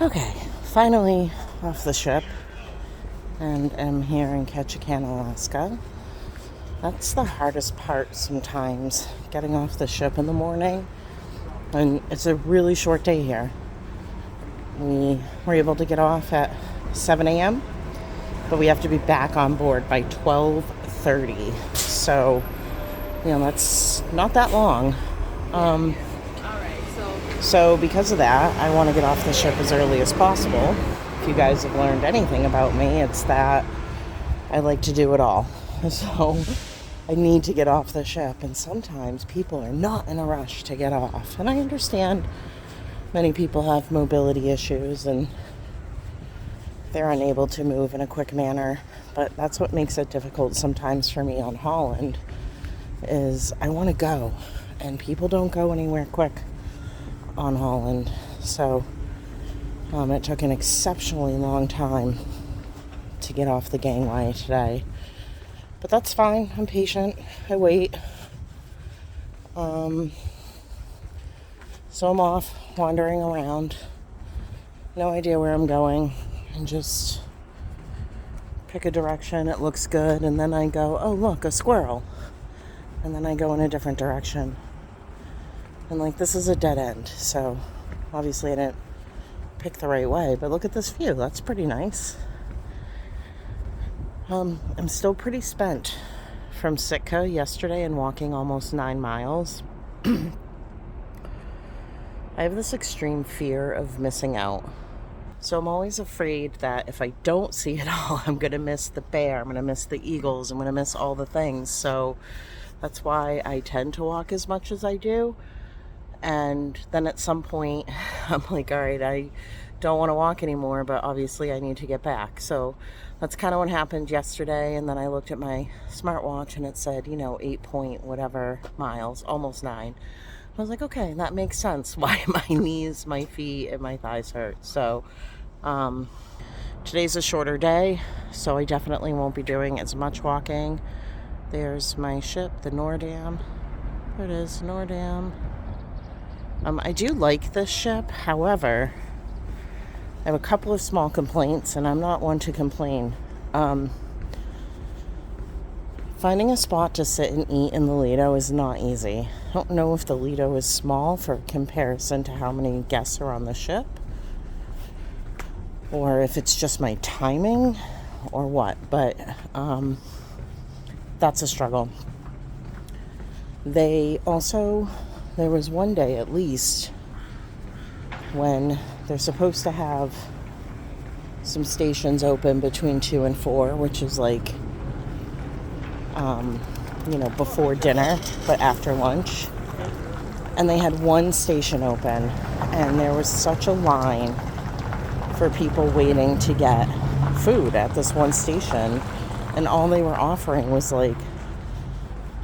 Okay, finally off the ship and am here in Ketchikan, Alaska. That's the hardest part sometimes, getting off the ship in the morning. And it's a really short day here. We were able to get off at 7 a.m., but we have to be back on board by 12:30. So, that's not that long. So because of that, I want to get off the ship as early as possible. If you guys have learned anything about me, it's that I like to do it all. So I need to get off the ship, and sometimes people are not in a rush to get off. And I understand many people have mobility issues and they're unable to move in a quick manner, but that's what makes it difficult sometimes for me on Holland, is I want to go, and people don't go anywhere quick on Holland. So it took an exceptionally long time to get off the gangway today, but that's fine. I'm patient. I wait. So I'm off wandering around, no idea where I'm going, and just pick a direction. It looks good, and then I go, oh look, a squirrel, and then I go in a different direction. And this is a dead end, so obviously I didn't pick the right way, but look at this view. That's pretty nice. I'm still pretty spent from Sitka yesterday and walking almost 9 miles. I have this extreme fear of missing out. So I'm always afraid that if I don't see it all, I'm going to miss the bear, I'm going to miss the eagles, I'm going to miss all the things. So that's why I tend to walk as much as I do. And then at some point, I'm like, all right, I don't want to walk anymore, but obviously I need to get back. So that's kind of what happened yesterday. And then I looked at my smartwatch and it said, 8 point whatever miles, almost 9. I was like, okay, that makes sense why my knees, my feet, and my thighs hurt. So today's a shorter day, so I definitely won't be doing as much walking. There's my ship, the Nordam. There it is, Nordam. I do like this ship. However, I have a couple of small complaints, and I'm not one to complain. Finding a spot to sit and eat in the Lido is not easy. I don't know if the Lido is small for comparison to how many guests are on the ship, or if it's just my timing, or what. But that's a struggle. There was one day at least when they're supposed to have some stations open between 2 and 4, which is before dinner, but after lunch. And they had one station open, and there was such a line for people waiting to get food at this one station, and all they were offering was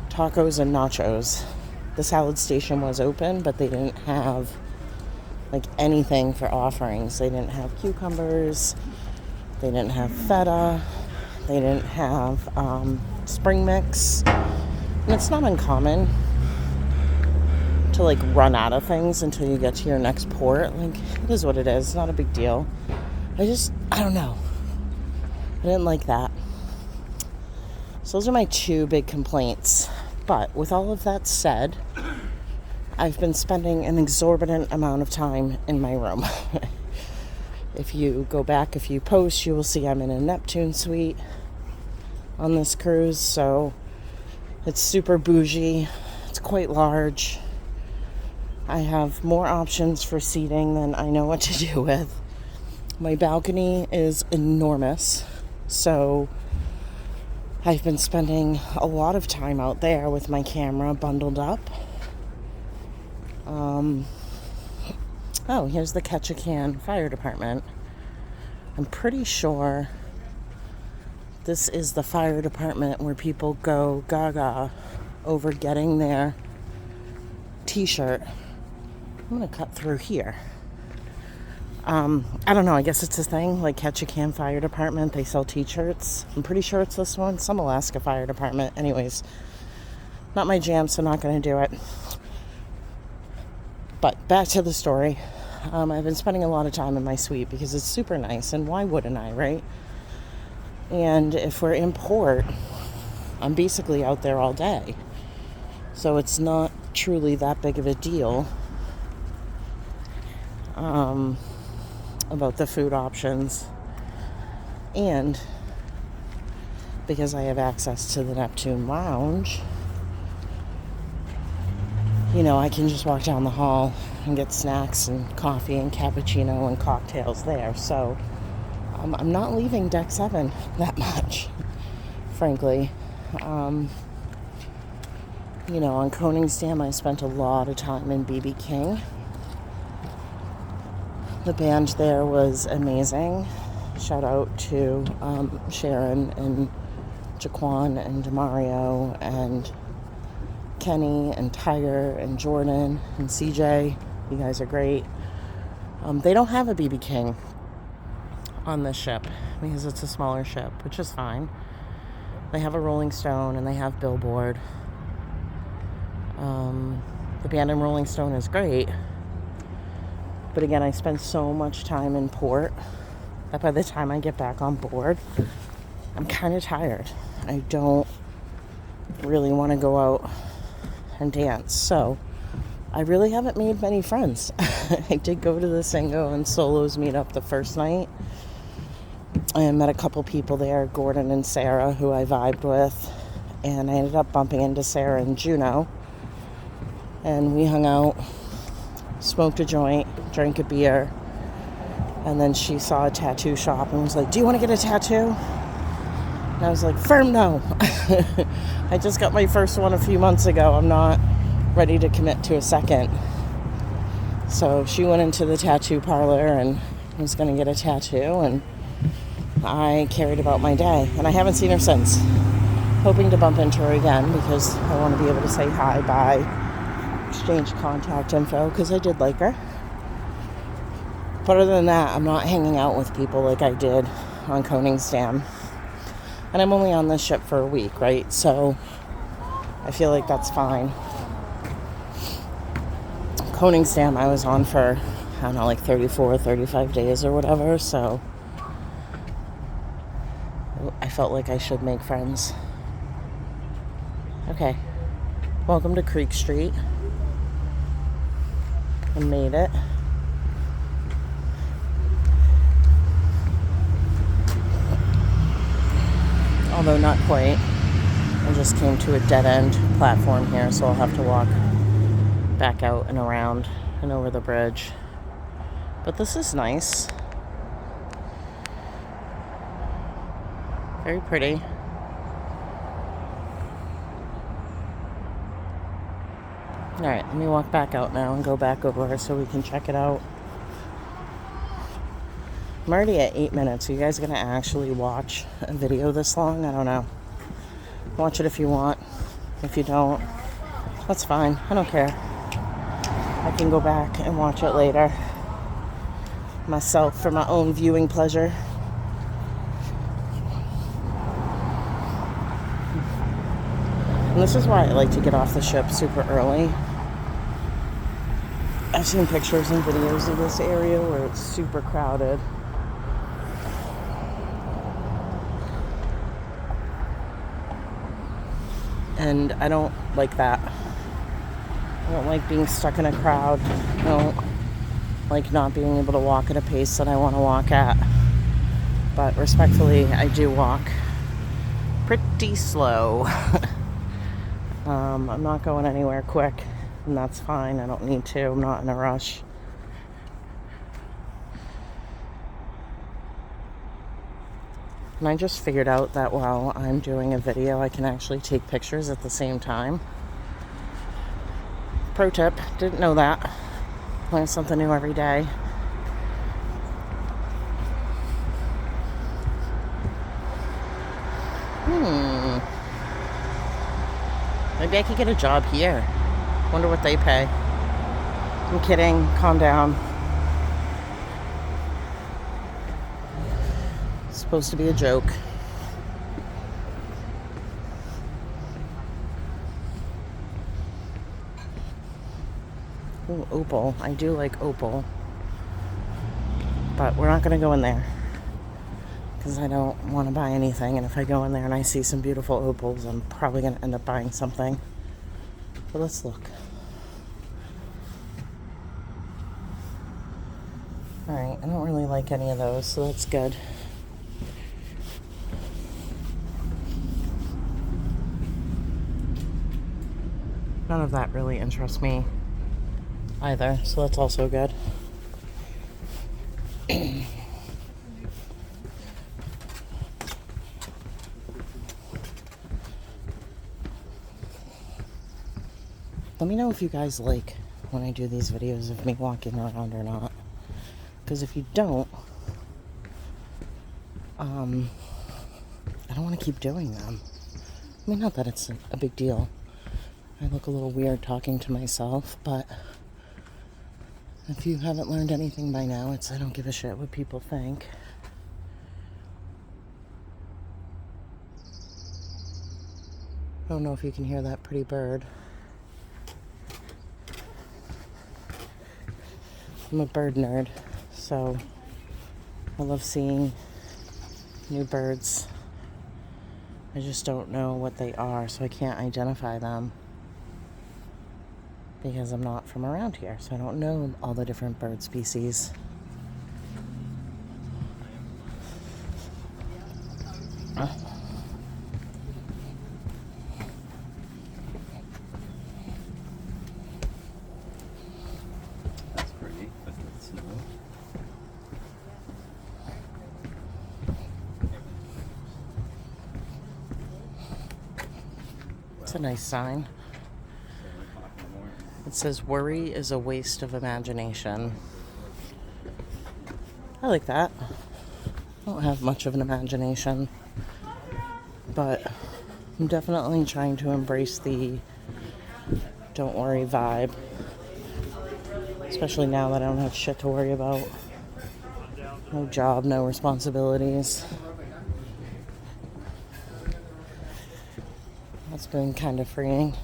tacos and nachos. The salad station was open, but they didn't have anything for offerings. They didn't have cucumbers, they didn't have feta, they didn't have spring mix. And it's not uncommon to run out of things until you get to your next port. It is what it is. It's not a big deal. I don't know. I didn't like that. So those are my 2 big complaints. But with all of that said, I've been spending an exorbitant amount of time in my room. If you go back a few posts, you will see I'm in a Neptune suite on this cruise. So it's super bougie. It's quite large. I have more options for seating than I know what to do with. My balcony is enormous. So I've been spending a lot of time out there with my camera bundled up. Here's the Ketchikan Fire Department. I'm pretty sure this is the fire department where people go gaga over getting their t-shirt. I'm going to cut through here. I don't know, I guess it's a thing, Ketchikan Fire Department, they sell t-shirts. I'm pretty sure it's this one, some Alaska Fire Department. Anyways, not my jam, so not going to do it. But back to the story. I've been spending a lot of time in my suite because it's super nice, and why wouldn't I, right? And if we're in port, I'm basically out there all day. So it's not truly that big of a deal about the food options. And because I have access to the Neptune Lounge, I can just walk down the hall and get snacks and coffee and cappuccino and cocktails there. So I'm not leaving Deck 7 that much, frankly. On Coning's Dam, I spent a lot of time in BB King. The band there was amazing. Shout out to Sharon and Jaquan and Demario and Kenny and Tiger and Jordan and CJ. You guys are great. They don't have a BB King on this ship because it's a smaller ship, which is fine. They have a Rolling Stone and they have Billboard. The band in Rolling Stone is great. But again, I spend so much time in port that by the time I get back on board, I'm kind of tired. I don't really want to go out and dance. So I really haven't made many friends. I did go to the Singo and Solos meetup the first night. I met a couple people there, Gordon and Sarah, who I vibed with. And I ended up bumping into Sarah and Juno. And we hung out, smoked a joint, drank a beer. And then she saw a tattoo shop and was like, "Do you want to get a tattoo?" And I was like, firm no. I just got my first one a few months ago. I'm not ready to commit to a second. So she went into the tattoo parlor and was going to get a tattoo. And I carried about my day. And I haven't seen her since. Hoping to bump into her again because I want to be able to say hi, bye, exchange contact info, because I did like her. But other than that, I'm not hanging out with people like I did on Coning's Dam. And I'm only on this ship for a week, right? So I feel like that's fine. Coning's Dam I was on for, I don't know, like 34, 35 days or whatever. So I felt like I should make friends. Okay. Welcome to Creek Street. I made it. Although not quite. I just came to a dead-end platform here, so I'll have to walk back out and around and over the bridge. But this is nice. Very pretty. Alright, let me walk back out now and go back over so we can check it out. I'm already at 8 minutes. Are you guys going to actually watch a video this long? I don't know. Watch it if you want. If you don't, that's fine. I don't care. I can go back and watch it later myself for my own viewing pleasure. And this is why I like to get off the ship super early. I've seen pictures and videos of this area where it's super crowded. And I don't like that. I don't like being stuck in a crowd. I don't like not being able to walk at a pace that I want to walk at. But respectfully, I do walk pretty slow. I'm not going anywhere quick, and that's fine. I don't need to. I'm not in a rush. And I just figured out that while I'm doing a video, I can actually take pictures at the same time. Pro tip, didn't know that. Learn something new every day. Maybe I could get a job here. Wonder what they pay. I'm kidding. Calm down. It's supposed to be a joke. Ooh, opal. I do like opal. But we're not going to go in there because I don't want to buy anything. And if I go in there and I see some beautiful opals, I'm probably going to end up buying something. But let's look. Alright, I don't really like any of those, so that's good. None of that really interests me either, so that's also good. Let me know if you guys like when I do these videos of me walking around or not. Because if you don't, I don't want to keep doing them. I mean, not that it's a big deal. I look a little weird talking to myself, but if you haven't learned anything by now, it's I don't give a shit what people think. I don't know if you can hear that pretty bird. I'm a bird nerd, so I love seeing new birds. I just don't know what they are, so I can't identify them because I'm not from around here, so I don't know all the different bird species. That's pretty. That's the snow. It's a nice sign. It says, "Worry is a waste of imagination." I like that. I don't have much of an imagination, but I'm definitely trying to embrace the don't worry vibe, especially now that I don't have shit to worry about. No job, no responsibilities. That's been kind of freeing.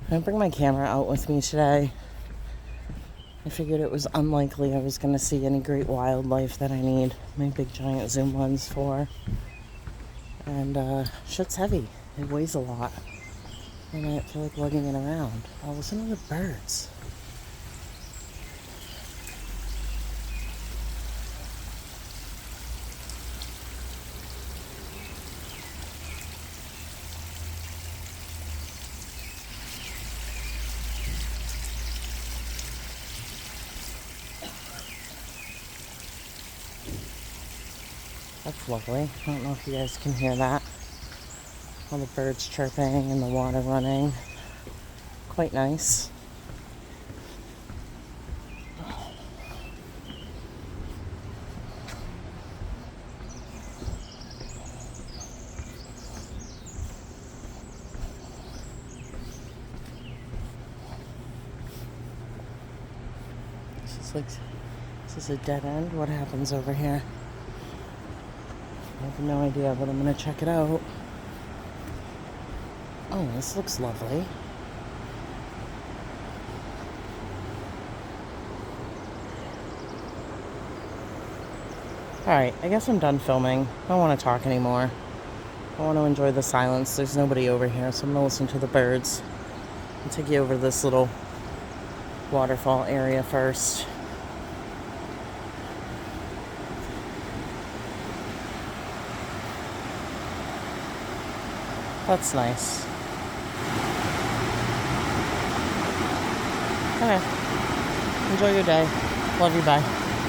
I didn't bring my camera out with me today. I figured it was unlikely I was going to see any great wildlife that I need my big giant zoom lens for. And shit's heavy. It weighs a lot. And I feel like lugging it around. Oh, listen to the birds. That's lovely. I don't know if you guys can hear that. All the birds chirping and the water running. Quite nice. Is this a dead end? What happens over here? I have no idea, but I'm gonna check it out. Oh, this looks lovely. Alright, I guess I'm done filming. I don't want to talk anymore. I want to enjoy the silence. There's nobody over here, so I'm gonna listen to the birds. I'll take you over to this little waterfall area first. That's nice. Okay. Enjoy your day. Love you. Bye.